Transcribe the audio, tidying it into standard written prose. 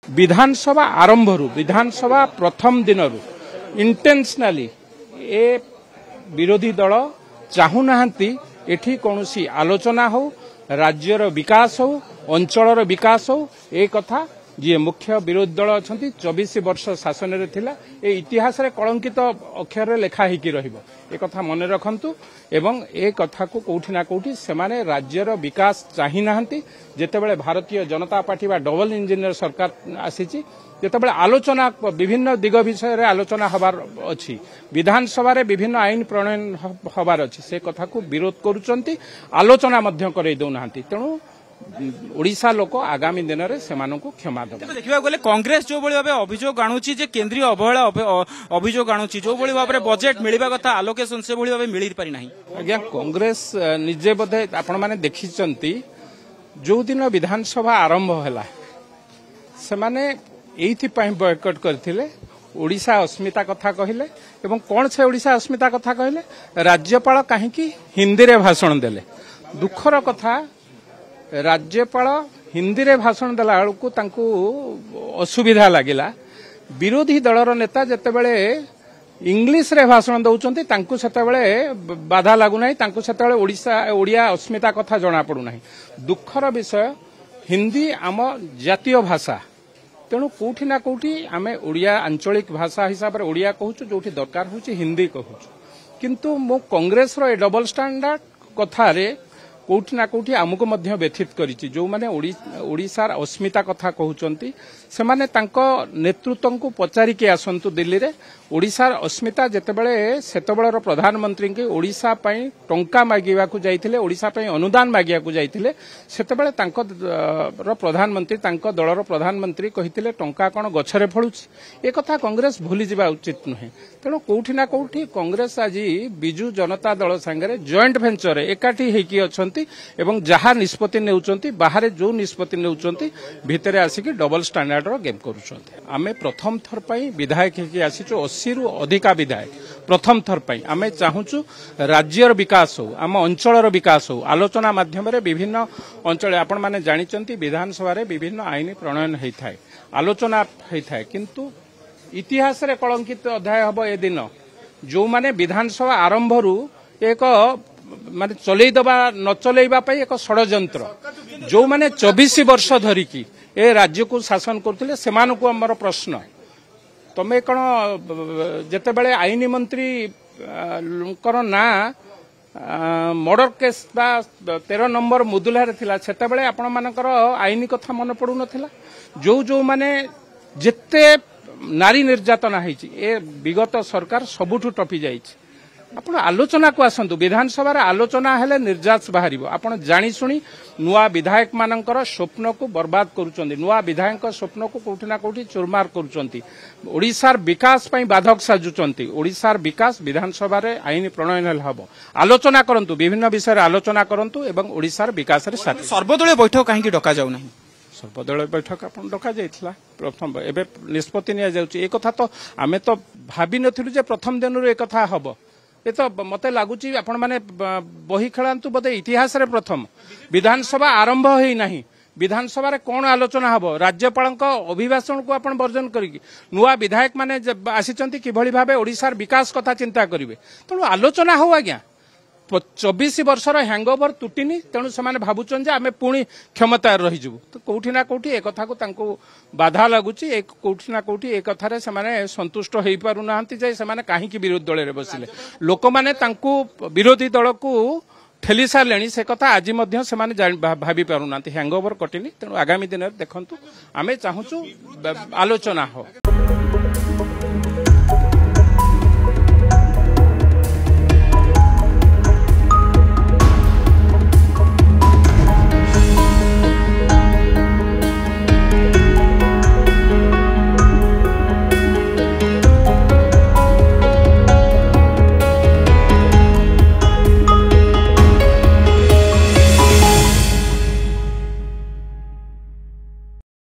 विधानसभा आरंभ विधानसभा प्रथम दिन इंटेंशनली ए विरोधी दल चाहूना एठी कौनसी आलोचना हो राज्यर विकास हो अंचलर विकास हो ए कथा जी मुख्य विरोधी दल अच्छा 24 वर्ष शासन रे थिला ए इतिहास रे कलंकित अक्षर रे लेखा हिकी रहिबो ए कथा मन रखंतु एवं ए कथा को कोठी ना कोठी से माने राज्यर विकास चाहि नाहंती जेतेबेले भारतीय जनता पार्टी बा डबल इंजिनियर सरकार आसीची जेतेबेले आलोचना विभिन्न दिग विषय रे आलोचना हबार अछि विधानसभा रे विभिन्न आईन प्रणयन हबार अछि से कथा को विरोध करूचंती आलोचना मध्य करै दउ नाहंती तेणु ओडिशा लोक आगामी दिन में से क्षमा देव देखा गले कांग्रेस जो भाव अभियोग आणुची जे केंद्रीय अवहेला अभियोग आणुची जो भाव में बजेट मिलवा कथा आलोकेशन से भाव मिल पारि नाही आज्ञा कांग्रेस निजे बोधे आपण माने देखिचंती जो दिन विधानसभा आरंभ हैला से माने एथि पई बॉयकॉट करथिले ओडिशा अस्मिता कथा कहिले एवं कोन से ओडिशा अस्मिता कथा कहिले राज्यपाल काहे की हिंदी रे भाषण देले दुखर कथा राज्यपाल हिंदी रे भाषण देला बेलू तांकू असुविधा लगिला विरोधी दलर नेता जेतेबेले इंग्लिश रे भाषण दउचंती तांकू सेतेबेले बाधा लागु नाही तांकू सेतेबेले ओडिया अस्मिता कथा जणा पडु नाही दुखर विषय हिंदी आम जातीय भाषा तेणु कोठी ना कोठी आमे ओडिया आंचलिक भाषा हिसाब रे ओडिया कहूछु जोठी दरकार होची हिंदी कहूछु किंतु मो कांग्रेस रो डबल स्टैंडर्ड कथा रे कोठी ना कोठी आमको मध्य व्यथित करिछि जो माने ओडिशार अस्मिता कथा कहउचंती से माने तांको नेतृत्व को पचारि के आसंतु दिल्ली रे ओडिशार अस्मिता जेतेबेले सेतेबेलर प्रधानमंत्री के ओडिशा पई टंका मागिबा को जाइथिले ओडिशा पई अनुदान मागिया को जाइथिले सेतेबेले तांको प्रधानमंत्री तांको दलर प्रधानमंत्री कहिथिले टंका कोन गछरे फळुछि ए कथा कांग्रेस भूली जिबा उचित नहे तेणु कोठी ना कोठी कांग्रेस आज बिजू जनता दल संगे जॉइंट वेंचर एकाठी हेकी अछंती एवं जहा निष्पत्ति नेउचंती बाहर जो निष्पत्ति नेउचंती भितरे आसिकी डबल स्टैंडर्ड रो गेम करूचंती आमे प्रथम थर पई विधायक हेकी आसीचो 80 रु अधिका विधायक प्रथम थर पई आमे चाहूचु राज्यर विकास हो आम अंचलर विकास हो आलोचना माध्यम रे विभिन्न अंचल आपण माने जानिचंती विधानसभा रे विभिन्न आईन प्रणयन हेई थाए आलोचना हेई थाए किंतु इतिहास रे कलंकित अध्याय हबो ए दिन जो माने विधानसभा आरंभ रु एक माने चलै दबा न चलैबा पई एक षडयंत्र जो माने 24 वर्ष धरिकी ए राज्य को शासन करथिले सेमान को हमर प्रश्न तमे कोन जेतेबेले आईन मंत्री कर ना मर्डर केस बा 13 नंबर मुदुला रे थिला सेतेबेले आपण मानकर आईन कथा मन पडु नथिला जो माने जेते नारी निर्यातना होती ए विगत सरकार सबुठू टपी जाइछि आपण आलोचना को आसंतु विधानसभा आलोचना हेले निर्यास बाहर आपण जानी सुनी नुआ विधायक मानकर स्वप्न को बर्बाद करुचंती नुआ विधायक स्वप्न को कोठी ना कोठी चुरमार करुचंती ओडिशार विकास पई बाधक साजुचंती ओडिशार विकास विधानसभा रे आईन प्रणयन हबो आलोचना करंतु विभिन्न विषय आलोचना करंतु एवं ओडिशार विकास रे साथ सर्वदलीय बैठक काहे डका जाउ नाही सर्वदलीय बैठक आपण डका जाइथिला प्रथम एबे निष्पत्ति निया जाउची ए कथा तो आमे तो भाबी नथिलु जे प्रथम दिन रे ए कथा हबो ए तो मते लागुची आपण माने बही खेलांतु बोधे इतिहास रे प्रथम विधानसभा आरंभ होई नाही विधानसभा रे कोन आलोचना हबो राज्यपाल अभिभाषण को आपण वर्जन करिकी नुआ विधायक माने आसीचंती किभଳି भाबे ओडिशार विकास कथा चिंता करिवे तेणु आलोचना हो आज्ञा 24 वर्षर हैंगओवर तुटिनी तेणु से भावुन जे आमे पुणी क्षमता रही जीवु तो कोठी ना कोठी ए कथा को तांको बाधा लगुची एक कोठी ना कोठी ए कथा रे से माने संतुष्ट हेई पारु नाहंती जे से माने काहे की विरोधी दल रे बसिले लोक माने तांको विरोधी दल को ठेली सारलेनी से कथा आज मध्य से माने भाबी पारु नाहंती हैंगओवर कटिनी तेणु आगामी दिन देखंतु आमे चाहूचु आलोचना हो।